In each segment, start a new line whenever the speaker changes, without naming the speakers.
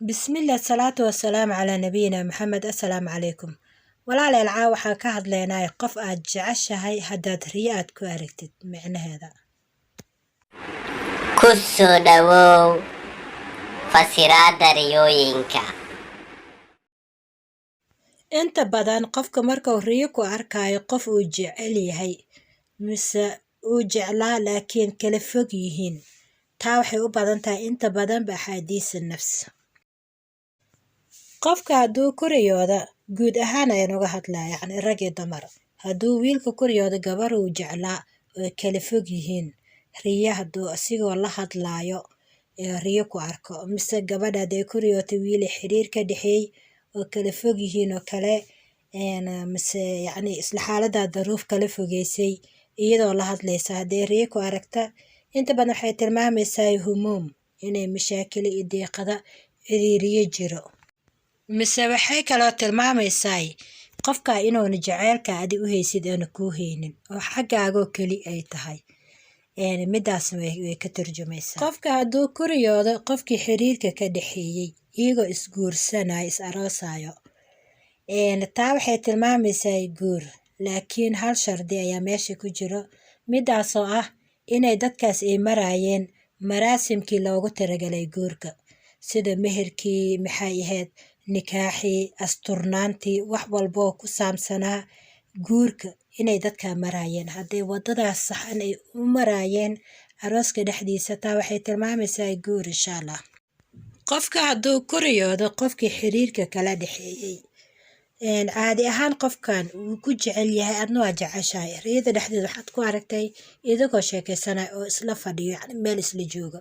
بسم الله الصلاة والسلام على نبينا محمد. السلام عليكم. ولا العا waxaa ka hadlaynaa qof aad jeceshahay hadaad riyo aad ku aragtid macnaheeda.
Ku soo dhawow fasiraadda riyooyinka.
Inta badan qofka marka uu riyo ku arkayo qof uu jecel yahay mise uu jeclaa laakiin kala fog yihiin, taa waxay u badan tahay inta badan axaadiis nafs. qofka hadduu ku riyoodo guud ahaan ayaan uga hadlaa yacni rag iyo dumar. hadduu wiilka ku riyoodo gabar uu jeclaa oo kala fog yihiin, riyo hadduu asigoo la hadlaayo riyo ku arko, mise gabadha hadday ku riyooto wiil xiriir ka dhexeey oo kala fog yihiin oo kale, mise yacni isla xaalada daruuf kala fogeysay iyadoo la hadlaysa hadday riyo ku aragta, inta badan waxay tilmaamaysaa humuum inay mashaakil iyo deeqada ciriiriyo jiro. mise waxay kaloo tilmaamaysaa qofka inuuna jaceylka adi u haysid aanu kuu haynin oo xaggaagoo keli ay tahay. midaas way ka turjumaysaa. qofka hadduu ku riyoodo qofkii xiriirka ka dhexeeyey iyagoo isguursanayo is aroosayo, taa waxay tilmaamaysaa guur, laakiin hal shardi ayaa meesha ku jiro, midaasoo ah inay dadkaas ay maraayeen maraasimkii loogu talagalay guurka, sida meherkii, maxay ahayd nikaaxii, asturnaantii, wax walboo ku saabsanaa guurka inay dadkaa maraayeen. hadday waddadaas saxan ay u maraayeen arooska dhexdiisa, taa waxay tilmaamaysaa guur insha allah. qofka hadduu ku riyoodo qofkii xiriirka kala dhexeeyey, caadi ahaan qofkan wuu ku jecel yahay adna waa jeceshahay, riyada dhexdeeda waxaad ku aragtay idagoo sheekaysanaya oo isla fadhiyo yacni meel isla jooga.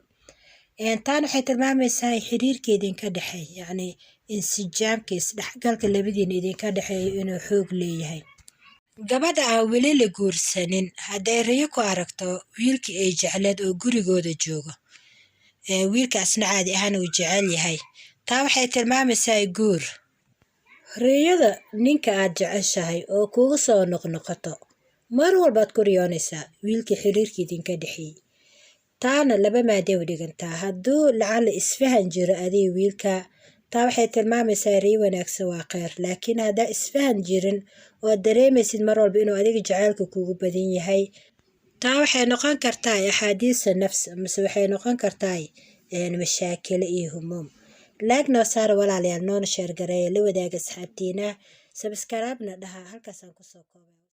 taan waxay tilmaamaysaa xiriirka idinka dhexeey yacni insijaamka isdhexgalka labadiina idinka dhexeeyo inuu xoog leeyahay. gabadha aan weli la guursanin hadday riyo ku aragto wiilkii ay jecleed oo gurigooda jooga, wiilkaasna caadi ahaan uu jecel yahay, taa waxay tilmaamaysaa guur. riyada ninka aad jeceshahay oo kugu soo noqnoqoto mar walbaad ku riyoonaysaa wiilkii xiriirka idinka dhexeeyey, taana laba maaday u dhigantaa. hadduu lacala isfahan jiro adiga wiilka, taa waxay tilmaamaysaa riyo wanaagsan waa kheyr, laakiin haddaa isfahan jirin oo aad dareemaysid mar walba inuu adiga jaceylka kugu badan yahay, taa waxay noqon kartaa axaadiisa nafs, mise waxay noqon kartaa mashaakilo iyo humuum. laag noo saara walaalayaal, noona sheergareeya, la wadaaga asxaabtiina, sabskaraabna dhaha. halkaasaan kusoo koobay.